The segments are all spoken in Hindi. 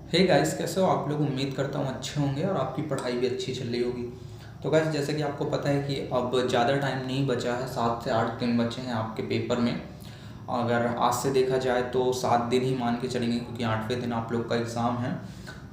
हे गाइस, कैसे हो आप लोग। उम्मीद करता हूँ अच्छे होंगे और आपकी पढ़ाई भी अच्छी चल रही होगी। तो गाइस, जैसे कि आपको पता है कि अब ज़्यादा टाइम नहीं बचा है, 7 से 8 दिन बचे हैं आपके पेपर में। अगर आज से देखा जाए तो 7 दिन ही मान के चलेंगे, क्योंकि 8वें दिन आप लोग का एग्ज़ाम है।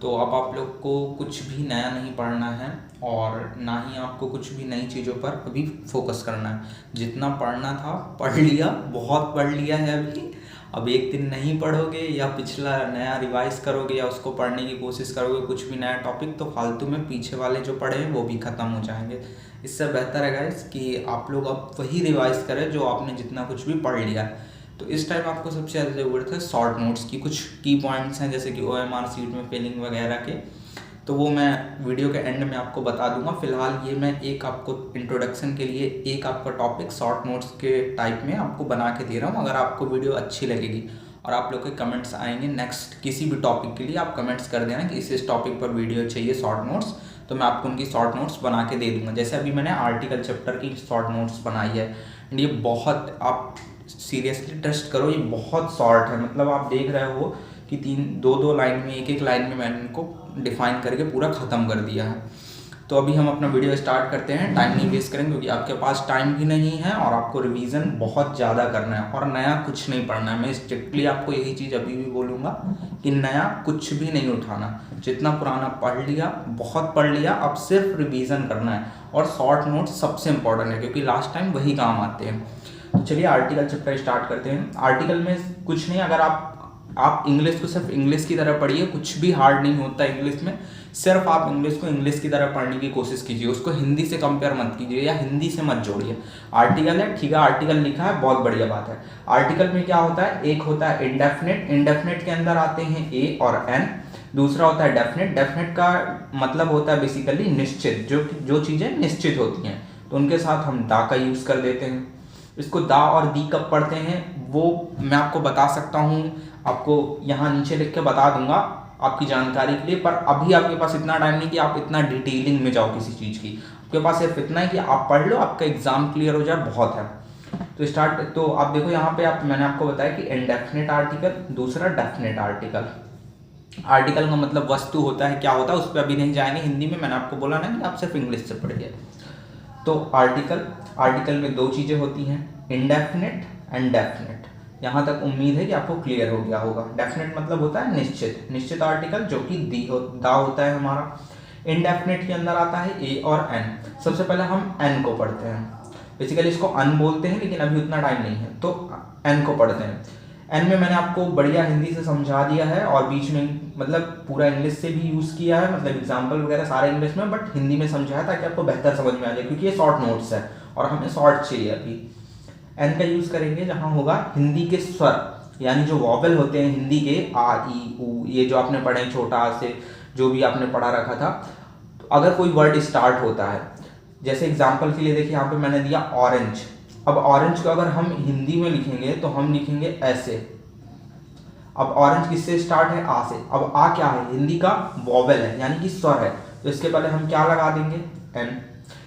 तो अब आप लोग को कुछ भी नया नहीं पढ़ना है और ना ही आपको कुछ भी नई चीज़ों पर अभी फोकस करना है। जितना पढ़ना था पढ़ लिया, बहुत पढ़ लिया है अभी। अब एक दिन नहीं पढ़ोगे या पिछला नया रिवाइज करोगे या उसको पढ़ने की कोशिश करोगे कुछ भी नया टॉपिक, तो फालतू में पीछे वाले जो पढ़े हैं वो भी ख़त्म हो जाएंगे। इससे बेहतर है गाइस कि आप लोग अब वही रिवाइज करें जो आपने जितना कुछ भी पढ़ लिया है। तो इस टाइम आपको सबसे ज़्यादा ज़रूरत है शॉर्ट नोट्स की। कुछ की पॉइंट्स हैं जैसे कि OMR शीट में फिलिंग वगैरह के, तो वो मैं वीडियो के एंड में आपको बता दूंगा। फिलहाल ये मैं एक आपको इंट्रोडक्शन के लिए एक आपका टॉपिक शॉर्ट नोट्स के टाइप में आपको बना के दे रहा हूँ। अगर आपको वीडियो अच्छी लगेगी और आप लोग के कमेंट्स आएंगे नेक्स्ट किसी भी टॉपिक के लिए, आप कमेंट्स कर देना कि इस टॉपिक पर वीडियो चाहिए शॉर्ट नोट्स, तो मैं आपको उनकी शॉर्ट नोट्स बना के दे दूंगा। जैसे अभी मैंने आर्टिकल चैप्टर की शॉर्ट नोट्स बनाई है, एंड ये बहुत, आप सीरियसली ट्रस्ट करो, ये बहुत शॉर्ट है। मतलब आप देख रहे हो कि दो लाइन में, एक लाइन में मैंने इनको डिफाइन करके पूरा ख़त्म कर दिया है। तो अभी हम अपना वीडियो स्टार्ट करते हैं, टाइम नहीं वेस्ट करेंगे क्योंकि आपके पास टाइम भी नहीं है और आपको रिवीजन बहुत ज़्यादा करना है और नया कुछ नहीं पढ़ना है। मैं स्ट्रिक्टली आपको यही चीज़ अभी भी बोलूँगा कि नया कुछ भी नहीं उठाना। जितना पुराना पढ़ लिया, बहुत पढ़ लिया, अब सिर्फ रिवीजन करना है। और शॉर्ट नोट्स सबसे इंपॉर्टेंट है क्योंकि लास्ट टाइम वही काम आते हैं। तो चलिए आर्टिकल चैप्टर स्टार्ट करते हैं। आर्टिकल में कुछ नहीं, अगर आप इंग्लिश को सिर्फ इंग्लिश की तरह पढ़िए, कुछ भी हार्ड नहीं होता इंग्लिश में। सिर्फ आप इंग्लिश को इंग्लिश की तरह पढ़ने की कोशिश कीजिए, उसको हिंदी से कंपेयर मत कीजिए या हिंदी से मत जोड़िए। आर्टिकल है, ठीक है, आर्टिकल लिखा है, बहुत बढ़िया बात है। आर्टिकल में क्या होता है, एक होता है इंडेफिनिट, इंडेफिनिट के अंदर आते हैं ए और एन। दूसरा होता है डेफिनिट, डेफिनिट का मतलब होता है बेसिकली निश्चित, जो चीज़ें निश्चित होती हैं, तो उनके साथ हम दा का यूज़ कर देते हैं। इसको दा और दी कब पढ़ते हैं वो मैं आपको बता सकता हूँ, आपको यहाँ नीचे लिख के बता दूंगा आपकी जानकारी के लिए। पर अभी आपके पास इतना टाइम नहीं कि आप इतना डिटेलिंग में जाओ किसी चीज़ की। आपके पास सिर्फ इतना है कि आप पढ़ लो, आपका एग्जाम क्लियर हो जाए, बहुत है। तो आप देखो यहाँ पे, मैंने आपको बताया कि इंडेफिनिट आर्टिकल, दूसरा डेफिनिट आर्टिकल। आर्टिकल का मतलब वस्तु होता है, क्या होता है उस पर अभी नहीं जाएंगे हिंदी में, मैंने आपको बोला ना कि आप सिर्फ इंग्लिश से पढ़िए। तो आर्टिकल में दो चीज़ें होती हैं, इंडेफिनिट एंड डेफिनिट। यहाँ तक उम्मीद है कि आपको क्लियर हो गया होगा। डेफिनेट मतलब होता है निश्चित, निश्चित आर्टिकल जो कि दा होता है हमारा। इनडेफिनेट के अंदर आता है ए और एन। सबसे पहले हम एन को पढ़ते हैं, बेसिकली इसको अन बोलते हैं लेकिन अभी उतना टाइम नहीं है, तो एन को पढ़ते हैं। एन में मैंने आपको बढ़िया हिंदी से समझा दिया है और बीच में मतलब पूरा इंग्लिश से भी यूज़ किया है, मतलब एग्जाम्पल वगैरह सारे इंग्लिश में, बट हिंदी में समझाया ताकि आपको बेहतर समझ में आ जाए, क्योंकि ये शॉर्ट नोट्स है और हमें शॉर्ट चाहिए। अभी एन का यूज़ करेंगे जहाँ होगा हिंदी के स्वर, यानी जो वॉवल होते हैं हिंदी के, आ ई उ, ये जो आपने पढ़े छोटा आ से, जो भी आपने पढ़ा रखा था। तो अगर कोई वर्ड स्टार्ट होता है, जैसे एग्जाम्पल के लिए देखिए यहाँ पे मैंने दिया ऑरेंज। अब ऑरेंज को अगर हम हिंदी में लिखेंगे तो हम लिखेंगे ऐसे। अब ऑरेंज किससे स्टार्ट है, आ से। अब आ क्या है, हिंदी का वॉवल है, यानी कि स्वर है, तो इसके पहले हम क्या लगा देंगे, एन।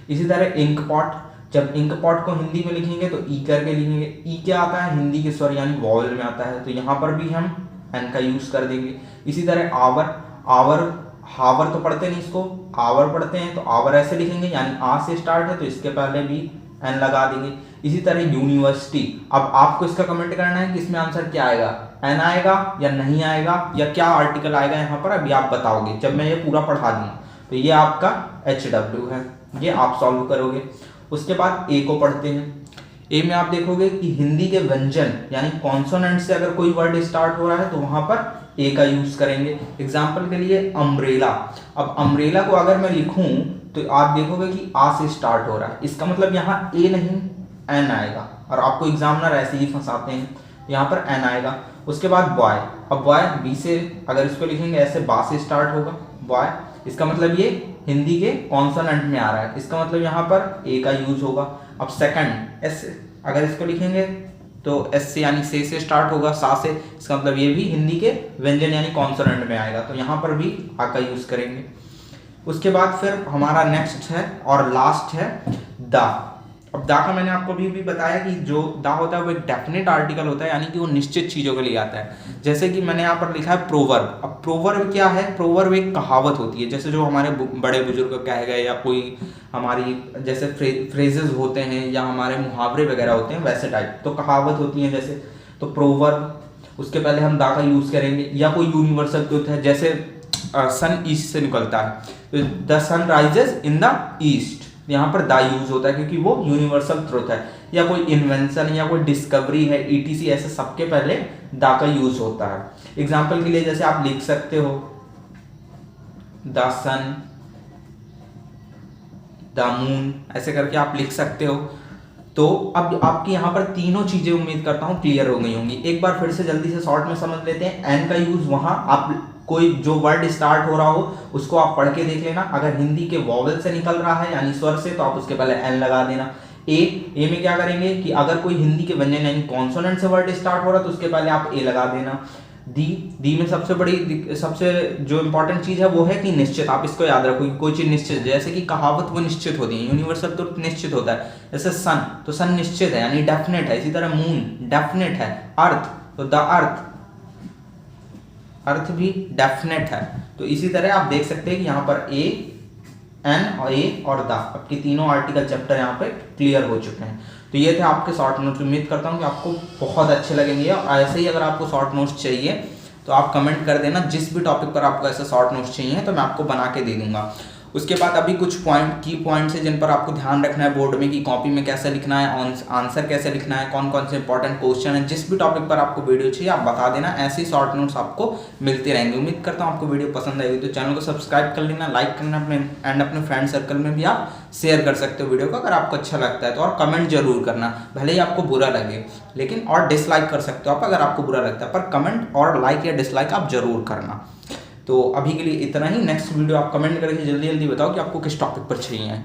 इसी तरह इंक पॉट, जब इंक पॉट को हिंदी में लिखेंगे तो ई करके लिखेंगे। ई क्या आता है, हिंदी के स्वर यानी वॉवल में आता है, तो यहाँ पर भी हम एन का यूज कर देंगे। इसी तरह आवर, हावर तो पढ़ते नहीं, इसको आवर पढ़ते हैं, तो आवर ऐसे लिखेंगे, यानी आ से स्टार्ट है, तो इसके पहले भी एन लगा देंगे। इसी तरह यूनिवर्सिटी। अब आपको इसका कमेंट करना है कि इसमें आंसर क्या आएगा, एन आएगा या नहीं आएगा, या क्या आर्टिकल आएगा यहाँ पर, अभी आप बताओगे जब मैं ये पूरा पढ़ा दूंगा। तो ये आपका HW है, ये आप सॉल्व करोगे। उसके बाद ए को पढ़ते हैं। ए में आप देखोगे कि हिंदी के व्यंजन यानी कॉन्सोनेंट से अगर कोई वर्ड स्टार्ट हो रहा है तो वहां पर ए का यूज करेंगे। एग्जाम्पल के लिए अम्ब्रेला। अब अम्ब्रेला को अगर मैं लिखूं तो आप देखोगे कि आ से स्टार्ट हो रहा है, इसका मतलब यहाँ ए नहीं एन आएगा, और आपको एग्जामिनर ऐसे ही फंसाते हैं, यहाँ पर एन आएगा। उसके बाद बॉय। अब बॉय बी से अगर इसको लिखेंगे ऐसे, बा से स्टार्ट होगा बॉय, इसका मतलब ये हिंदी के कॉन्सोनेंट में आ रहा है, इसका मतलब यहाँ पर ए का यूज होगा। अब सेकंड, एस, अगर इसको लिखेंगे तो एस से यानी से स्टार्ट होगा, सा से, इसका मतलब ये भी हिंदी के व्यंजन यानी कॉन्सोनेंट में आएगा, तो यहाँ पर भी आ का यूज करेंगे। उसके बाद फिर हमारा नेक्स्ट है और लास्ट है दा। अब दा का मैंने आपको भी बताया कि जो दा होता है वो एक डेफिनेट आर्टिकल होता है, यानी कि वो निश्चित चीज़ों के लिए आता है। जैसे कि मैंने यहाँ पर लिखा है प्रोवर्ब। अब प्रोवर्ब क्या है? प्रोवर्ब एक कहावत होती है, जैसे जो हमारे बड़े बुजुर्ग कह गए या कोई हमारी जैसे फ्रेजेस होते हैं या हमारे मुहावरे वगैरह होते हैं वैसे टाइप, तो कहावत होती है जैसे, तो प्रोवर्ब उसके पहले हम दा का यूज़ करेंगे। या कोई यूनिवर्सल ट्रुथ है, जैसे सन ईस्ट से निकलता है, तो the sun rises in the east, यहाँ पर दा यूज होता है क्योंकि वो यूनिवर्सल ट्रुथ है। या कोई इन्वेंशन या कोई डिस्कवरी है, ईटीसी, ऐसे सबके पहले दा का यूज होता है। एग्जाम्पल के लिए जैसे आप लिख सकते हो द सन, द मून, ऐसे करके आप लिख सकते हो। तो अब आपकी यहाँ पर तीनों चीजें उम्मीद करता हूँ क्लियर हो गई होंगी। एक बार फिर से जल्दी से शॉर्ट में समझ लेते हैं। एन का यूज वहां आप कोई जो वर्ड स्टार्ट हो रहा हो उसको आप पढ़ के देख लेना। अगर हिंदी के वॉवल से निकल रहा है यानी स्वर से, तो आप उसके पहले एन लगा देना। ए में क्या करेंगे कि अगर कोई हिंदी के व्यंजन यानी कॉन्सोनेंट से वर्ड स्टार्ट हो रहा है तो उसके पहले आप ए लगा देना। दी में सबसे जो इंपॉर्टेंट चीज है वो है कि निश्चित। आप इसको याद रखो, कोई चीज निश्चित, जैसे कि कहावत वो निश्चित होती है, यूनिवर्सल तो निश्चित होता है। जैसे सन, तो सन निश्चित है यानी डेफिनेट है। इसी तरह मून डेफिनेट है। अर्थ, तो द अर्थ भी डेफिनेट है। तो इसी तरह आप देख सकते हैं कि यहाँ पर ए, एन और ए और द, आपके तीनों आर्टिकल चैप्टर यहाँ पे क्लियर हो चुके हैं। तो ये थे आपके शॉर्ट नोट्स। उम्मीद करता हूँ कि आपको बहुत अच्छे लगेंगे। और ऐसे ही अगर आपको शॉर्ट नोट्स चाहिए तो आप कमेंट कर देना, जिस भी टॉपिक पर आपको ऐसे शॉर्ट नोट्स चाहिए तो मैं आपको बना के दे दूंगा। उसके बाद अभी कुछ की पॉइंट्स है जिन पर आपको ध्यान रखना है बोर्ड में, कि कॉपी में कैसे लिखना है, आंसर कैसे लिखना है, कौन कौन से इंपॉर्टेंट क्वेश्चन है। जिस भी टॉपिक पर आपको वीडियो चाहिए आप बता देना, ऐसे ही शॉर्ट नोट्स आपको मिलते रहेंगे। उम्मीद करता हूँ आपको वीडियो पसंद आएगी, तो चैनल को सब्सक्राइब कर लेना, लाइक करना, अपने फ्रेंड सर्कल में भी आप शेयर कर सकते हो वीडियो को अगर आपको अच्छा लगता है तो। और कमेंट जरूर करना, भले ही आपको बुरा लगे, लेकिन और डिसलाइक कर सकते हो आप अगर आपको बुरा लगता है, पर कमेंट और लाइक या डिसलाइक आप जरूर करना। तो अभी के लिए इतना ही। नेक्स्ट वीडियो आप कमेंट करके जल्दी जल्दी बताओ कि आपको किस टॉपिक पर चाहिए।